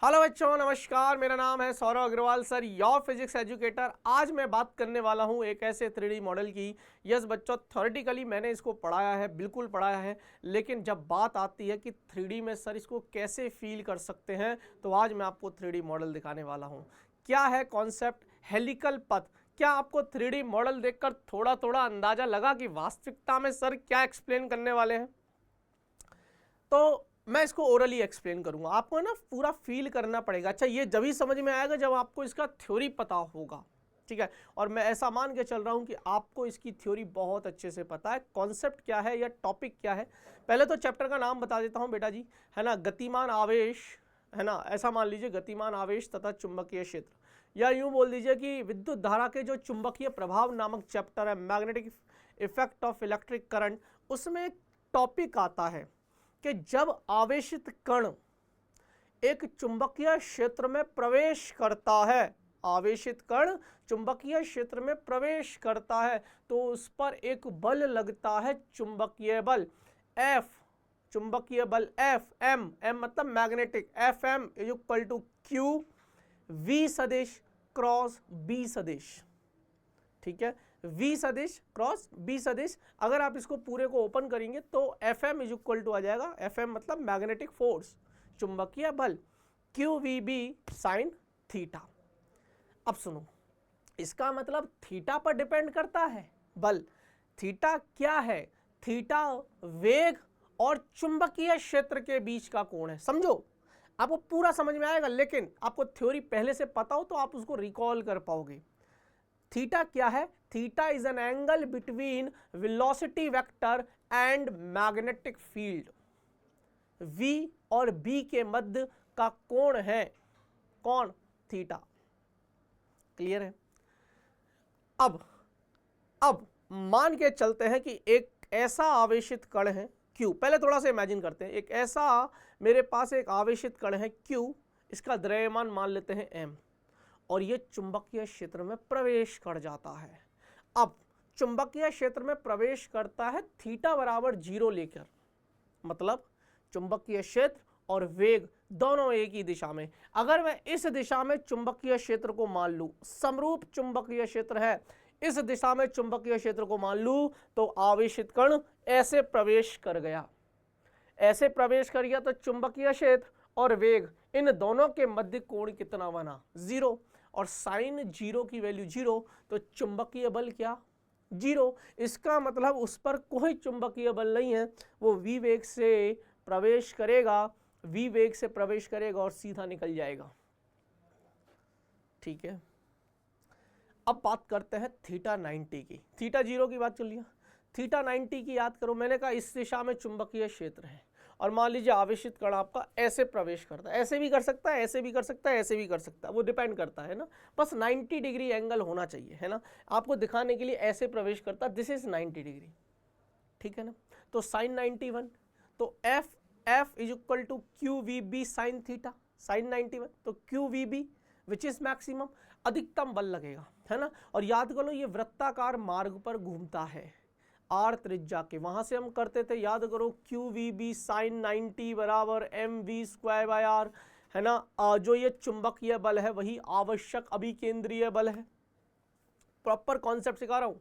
Hello बच्चों, नमस्कार। मेरा नाम है Saurav Agarwal sir, your physics educator. आज मैं बात करने वाला हूं एक ऐसे 3D मॉडल की। यस बच्चों, थ्योरेटिकली मैंने इसको पढ़ाया है, बिल्कुल पढ़ाया है, लेकिन जब बात आती है कि 3D में सर इसको कैसे फील कर सकते हैं, तो आज मैं आपको 3D मॉडल दिखाने वाला हूं। क्या है कॉन्सेप्ट हेलिकल पथ। क्या आपको 3D मॉडल देखकर थोड़ा थोड़ा अंदाजा लगा कि वास्तविकता में सर क्या एक्सप्लेन करने वाले हैं? तो मैं इसको ओरली एक्सप्लेन करूंगा, आपको ना पूरा फील करना पड़ेगा। अच्छा, ये जब ही समझ में आएगा जब आपको इसका थ्योरी पता होगा, ठीक है। और मैं ऐसा मान के चल रहा हूं कि आपको इसकी थ्योरी बहुत अच्छे से पता है, कॉन्सेप्ट क्या है या टॉपिक क्या है। पहले तो चैप्टर का नाम बता देता हूं बेटा जी, है ना। गतिमान आवेश, है ना, ऐसा मान लीजिए, गतिमान आवेश तथा चुंबकीय क्षेत्र, या यूं बोल दीजिए कि विद्युत धारा के जो चुंबकीय प्रभाव नामक चैप्टर है, magnetic effect of electric current, उसमें एक टॉपिक आता है कि जब आवेशित कण एक चुंबकीय क्षेत्र में प्रवेश करता है, आवेशित कण चुंबकीय क्षेत्र में प्रवेश करता है, तो उस पर एक बल लगता है, चुंबकीय बल F, चुंबकीय बल F, M मतलब magnetic, FM is equal to Q V सदिश क्रॉस B सदिश, ठीक है। V सदिश क्रॉस B सदिश, अगर आप इसको पूरे को ओपन करेंगे तो FM इज इक्वल टू आ जाएगा, FM मतलब मैग्नेटिक फोर्स, चुंबकीय बल, QVB साइन थीटा। अब सुनो, इसका मतलब थीटा पर डिपेंड करता है बल। थीटा क्या है? थीटा वेग और चुंबकीय क्षेत्र के बीच का कोण है। समझो, आपको पूरा समझ में आएगा, लेकिन आपको थ्योरी पहले से पता हो तो आप उसको रिकॉल कर पाओगे। थीटा क्या है? Theta is an angle between velocity vector and magnetic field. V और B के मध्य का कोण है कौन? थीटा। क्लियर है? अब मान के चलते हैं कि एक ऐसा आवेशित कण है Q। पहले थोड़ा सा इमेजिन करते हैं, एक ऐसा मेरे पास एक आवेशित कण है Q, इसका द्रव्यमान मान लेते हैं M, और ये चुंबकीय क्षेत्र में प्रवेश कर जाता है। अब चुंबकीय क्षेत्र में प्रवेश करता है थीटा बराबर 0 लेकर, मतलब चुंबकीय क्षेत्र और वेग दोनों एक ही दिशा में। अगर मैं इस दिशा में चुंबकीय क्षेत्र को मान लूं, समरूप चुंबकीय क्षेत्र है, इस दिशा में चुंबकीय क्षेत्र को मान लूं, तो आवेशित कण ऐसे प्रवेश कर गया, ऐसे प्रवेश कर गया, तो चुंबकीय क्षेत्र और वेग इन दोनों के मध्य कोण कितना बना? 0। और साइन 0 की वैल्यू 0, तो चुंबकीय बल क्या? 0। इसका मतलब उस पर कोई चुंबकीय बल नहीं है, वो V वेग से प्रवेश करेगा, V वेग से प्रवेश करेगा और सीधा निकल जाएगा, ठीक है। अब बात करते हैं थीटा 90 की। थीटा 0 की बात चल रही है, थीटा 90 की याद करो। मैंने कहा इस दिशा में चुंबकीय क्षेत्र है, और मान लीजिए आवेशित कण आपका ऐसे प्रवेश करता है, ऐसे भी कर सकता है, ऐसे भी कर सकता है, ऐसे भी कर सकता है, वो डिपेंड करता है ना, बस 90 डिग्री एंगल होना चाहिए, है ना। आपको दिखाने के लिए ऐसे प्रवेश करता है, दिस इज 90 डिग्री, ठीक है ना। तो साइन 91, तो F is equal to QVB sine theta, sine 91, तो QVB विच इज मैक्सिमम, अधिकतम बल लगेगा, है ना। और याद करो, ये वृत्ताकार मार्ग पर घूमता है, आर त्रिज्या के, वहां से हम करते थे, याद करो, QVB साइन 90 बराबर mv स्क्वायर बाय आर, है ना। जो ये चुंबकीय बल है वही आवश्यक अभिकेंद्रीय बल है, प्रॉपर कॉन्सेप्ट सिखा रहा हूं।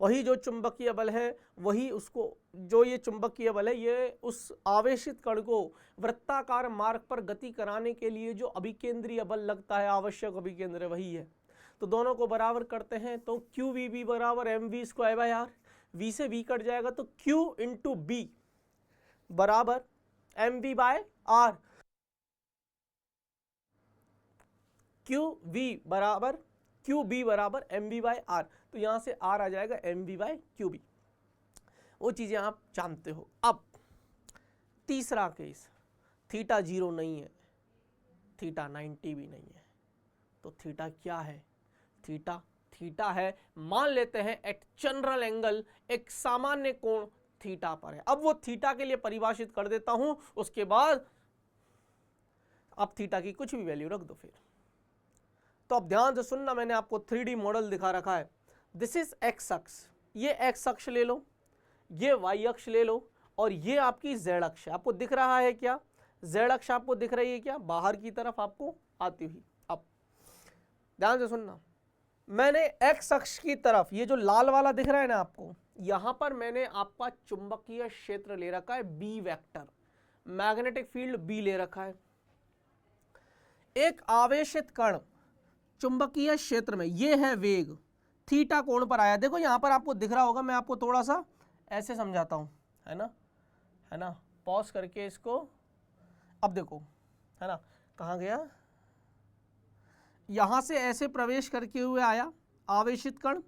वही जो चुंबकीय बल है, वही उसको, जो ये चुंबकीय बल है, ये उस आवेशित कण को वृत्ताकार मार्ग पर गति कराने के लिए जो अभिकेंद्रीय बल लगता है, आवश्यक अभिकेंद्र, वही है। तो दोनों को बराबर करते हैं, तो QVB बराबर mv square by R, V से V कट जाएगा, तो Q इंटू B बराबर mv बाय आर, QB बराबर mv बाय आर, तो यहां से R आ जाएगा mv बाय QB। वो चीजें आप जानते हो। अब तीसरा केस, थीटा 0 नहीं है, थीटा 90 भी नहीं है, तो थीटा क्या है? थीटा है, मान लेते हैं एट जनरल एंगल, एक सामान्य कोण थीटा पर है। अब वो थीटा के लिए परिभाषित कर देता हूं, उसके बाद अब थीटा की कुछ भी वैल्यू रख दो फिर। तो अब ध्यान से सुनना, मैंने आपको 3D मॉडल दिखा रखा है। दिस इज एक्स अक्ष, ये एक्स अक्ष ले लो, ये वाई अक्ष ले लो, और ये आपकी जेड अक्ष है। आपको दिख रहा है क्या? जेड अक्ष आपको दिख रही है क्या, बाहर की तरफ आपको आती हुई। अब ध्यान से सुनना, मैंने एक्स अक्ष की तरफ ये जो लाल वाला दिख रहा है ना आपको, यहां पर मैंने आपका चुंबकीय क्षेत्र ले रखा है B vector, magnetic field B ले रखा है। एक आवेशित कण चुंबकीय क्षेत्र में, ये है वेग, थीटा कोण पर आया। देखो यहां पर आपको दिख रहा होगा, मैं आपको थोड़ा सा ऐसे समझाता हूं, है ना, पॉज करके इसको। अब देखो, है ना, कहां गया, यहां से ऐसे प्रवेश करके हुए आया आवेशित कण,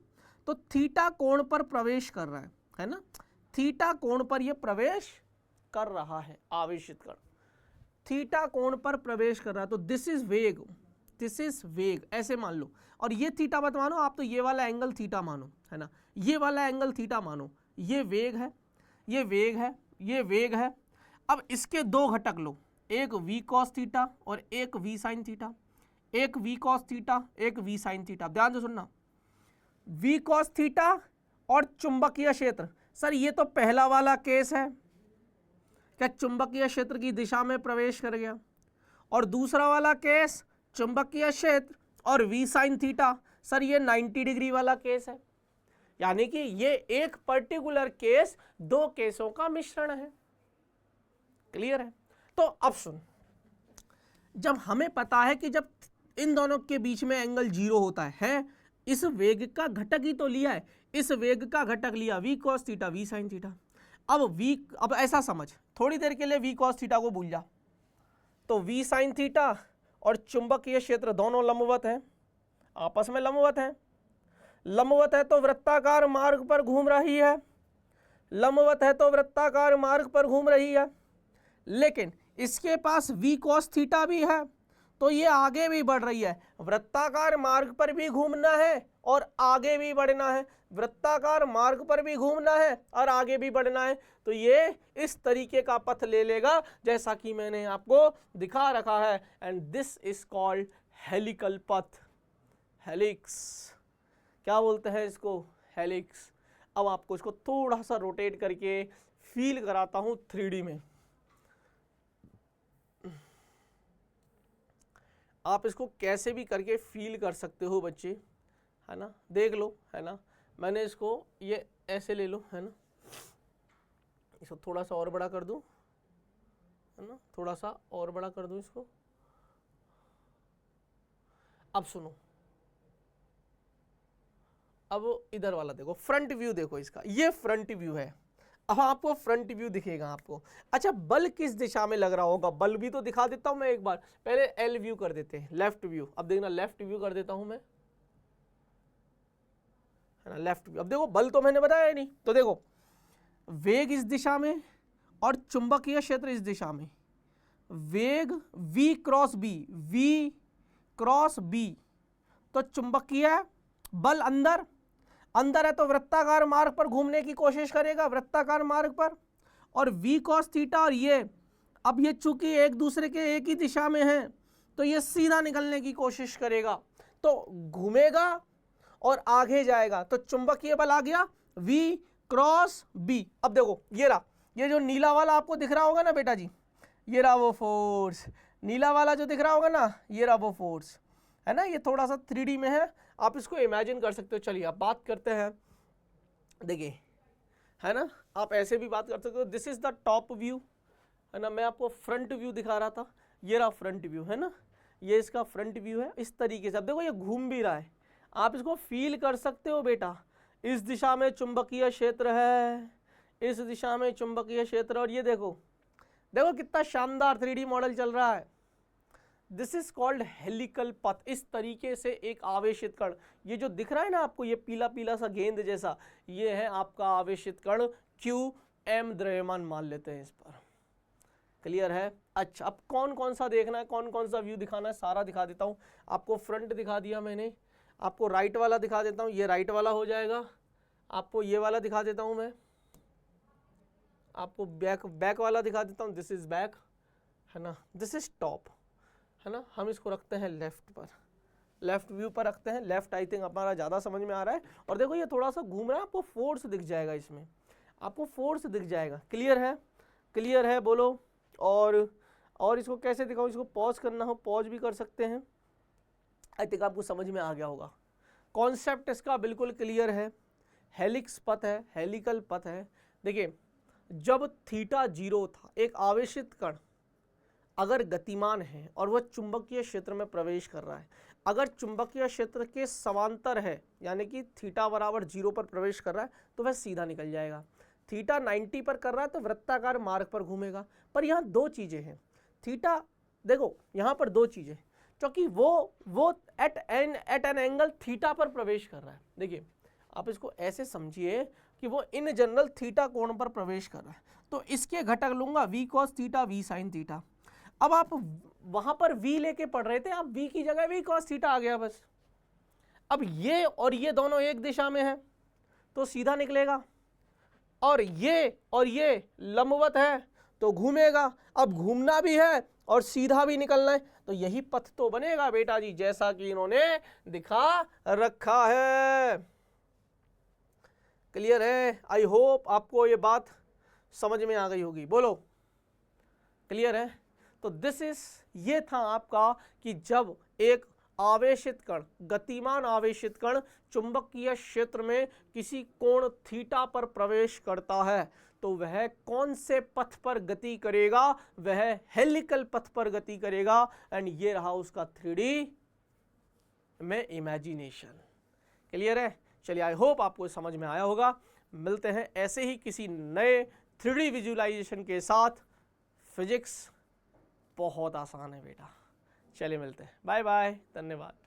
तो थीटा कोण पर प्रवेश कर रहा है ना, थीटा कोण पर यह प्रवेश कर रहा है आवेशित कण, थीटा कोण पर प्रवेश कर रहा है। तो दिस इज वेग, ऐसे मान लो। और ये थीटा मत मानो आप, तो ये वाला एंगल थीटा मानो, है ना, ये वाला एंगल थीटा मानो। ये वेग है, ये वेग है, ये वेग है। अब इसके दो घटक लो, एक v cos थीटा और एक v sin थीटा, एक v cos थीटा, एक v sin थीटा। ध्यान से सुनना, v cos थीटा और चुंबकीय क्षेत्र। सर ये तो पहला वाला केस है, क्या चुंबकीय क्षेत्र की दिशा में प्रवेश कर गया, और दूसरा वाला केस चुंबकीय क्षेत्र और v sin थीटा। सर ये 90 डिग्री वाला केस है, यानी कि ये एक पर्टिकुलर केस दो केसों का मिश्रण है। क्लियर है? तो अब सुन, जब हमें पता है कि जब इन दोनों के बीच में एंगल 0 होता है, इस वेग का घटक ही तो लिया है, इस वेग का घटक लिया v cos theta v sin theta. अब ऐसा समझ, थोड़ी देर के लिए v cos थीटा को भूल जा, तो v sin थीटा और चुंबकीय क्षेत्र दोनों लंबवत हैं, आपस में लंबवत हैं। लंबवत है तो वृत्ताकार मार्ग पर घूम रही है, लंबवत है तो वृत्ताकार मार्ग पर घूम रही है, लेकिन इसके पास v cos थीटा भी है, तो ये आगे भी बढ़ रही है। वृत्ताकार मार्ग पर भी घूमना है और आगे भी बढ़ना है, वृत्ताकार मार्ग पर भी घूमना है और आगे भी बढ़ना है, तो ये इस तरीके का पथ ले लेगा जैसा कि मैंने आपको दिखा रखा है, and this is called helical पथ, हेलिक्स। क्या बोलते हैं इसको? हेलिक्स। अब आपको इसको थोड़ा सा रोटेट करके फील कराता हूं 3D में। आप इसको कैसे भी करके फील कर सकते हो बच्चे, है ना, देख लो, है ना। मैंने इसको ये ऐसे ले लो, है ना, इसको थोड़ा सा और बड़ा कर दूं, है ना, थोड़ा सा और बड़ा कर दूं इसको। अब सुनो, अब इधर वाला देखो, फ्रंट व्यू देखो इसका, ये फ्रंट व्यू है। अब आपको फ्रंट व्यू दिखेगा आपको। अच्छा, बल किस दिशा में लग रहा होगा, बल भी तो दिखा देता हूं मैं एक बार। पहले एल व्यू कर देते हैं, लेफ्ट व्यू। अब देखना, लेफ्ट व्यू कर देता हूं मैं, है ना, लेफ्ट व्यू। अब देखो, बल तो मैंने बताया नहीं, तो देखो वेग इस दिशा में और चुंबकीय क्षेत्र इस दिशा में। वेग v cross B, v cross B, तो चुंबकीय बल अंदर है तो वृत्ताकार मार्ग पर घूमने की कोशिश करेगा, वृत्ताकार मार्ग पर। और v cos थीटा और ये, अब ये चूंकि एक दूसरे के एक ही दिशा में है, तो ये सीधा निकलने की कोशिश करेगा, तो घूमेगा और आगे जाएगा, तो चुंबकीय बल आ गया v क्रॉस b। अब देखो ये रहा, ये जो नीला वाला आपको दिख रहा होगा ना बेटा जी, ये रहा वो फोर्स, नीला वाला जो दिख रहा होगा ना, ये रहा वो फोर्स, है ना। ये थोड़ा सा 3D में है, आप इसको इमेजिन कर सकते हो। चलिए अब बात करते हैं, देखिए, है ना, आप ऐसे भी बात कर सकते हो। This is the top view, है ना, मैं आपको फ्रंट व्यू दिखा रहा था, ये रहा फ्रंट व्यू, है ना, ये इसका फ्रंट व्यू है। इस तरीके से अब देखो ये घूम भी रहा है, आप इसको फील कर सकते हो बेटा। इस दिशा में चुंबकीय क्षेत्र है, इस दिशा में चुंबकीय क्षेत्र, और ये देखो कितना शानदार 3D मॉडल चल रहा है। दिस इज कॉल्ड हेलिकल पथ। इस तरीके से एक आवेशित कण, ये जो दिख रहा है ना आपको, ये पीला पीला सा गेंद जैसा, ये है आपका आवेशित कण QM द्रव्यमान मान लेते हैं इस पर। क्लियर है? अच्छा, अब कौन कौन सा देखना है, कौन कौन सा व्यू दिखाना है, सारा दिखा देता हूं आपको। फ्रंट दिखा दिया मैंने, आपको राइट वाला दिखा देता हूं, ये राइट वाला हो जाएगा। आपको ये वाला दिखा देता हूं मैं, आपको बैक वाला दिखा देता हूं, दिस इज बैक, है ना, दिस इज टॉप, है ना। हम इसको रखते हैं लेफ्ट पर, लेफ्ट व्यू पर रखते हैं। लेफ्ट आई थिंक हमारा ज़्यादा समझ में आ रहा है। और देखो ये थोड़ा सा घूम रहा है, आपको फोर्स दिख जाएगा इसमें, आपको फोर्स दिख जाएगा। क्लियर है? क्लियर है बोलो। और और इसको कैसे दिखाऊं, इसको पॉज करना हो पॉज भी कर सकते हैं। आई थिंक आपको समझ में आ गया होगा। कॉन्सेप्ट इसका बिल्कुल क्लियर है। हेलिक्स पथ है, हेलिकल पथ है। देखिए जब थीटा 0 था, एक आवेशित कण अगर गतिमान है और वह चुंबकीय क्षेत्र में प्रवेश कर रहा है, अगर चुंबकीय क्षेत्र के समांतर है यानी कि थीटा बराबर 0 पर प्रवेश कर रहा है तो वह सीधा निकल जाएगा। थीटा 90 पर कर रहा है तो वृत्ताकार मार्ग पर घूमेगा। पर यहाँ दो चीजें हैं। थीटा देखो यहाँ पर दो चीजें, क्योंकि वो एट एन एंगल थीटा पर प्रवेश कर रहा है। देखिए आप इसको ऐसे समझिए कि वो इन जनरल थीटा कोण पर प्रवेश कर रहा है, तो इसके घटक लूंगा v cos theta v sin theta. अब आप वहां पर v लेके पढ़ रहे थे, आप v की जगह v cos थीटा आ गया बस। अब ये और ये दोनों एक दिशा में है तो सीधा निकलेगा, और ये लंबवत है तो घूमेगा। अब घूमना भी है और सीधा भी निकलना है, तो यही पथ तो बनेगा बेटा जी, जैसा कि इन्होंने दिखा रखा है। क्लियर है? आई होप आपको ये बात समझ में आ गई होगी। बोलो क्लियर है? तो दिस इज, ये था आपका कि जब एक आवेशित कण, गतिमान आवेशित कण चुंबकीय क्षेत्र में किसी कोण थीटा पर प्रवेश करता है तो वह कौन से पथ पर गति करेगा, वह हेलिकल पथ पर गति करेगा। एंड ये रहा उसका 3D में इमेजिनेशन। क्लियर है? चलिए आई होप आपको समझ में आया होगा। मिलते हैं ऐसे ही किसी नए 3D विजुअलाइजेशन के साथ। फिजिक्स बहुत आसान है बेटा। चलिए मिलते हैं, बाय बाय, धन्यवाद।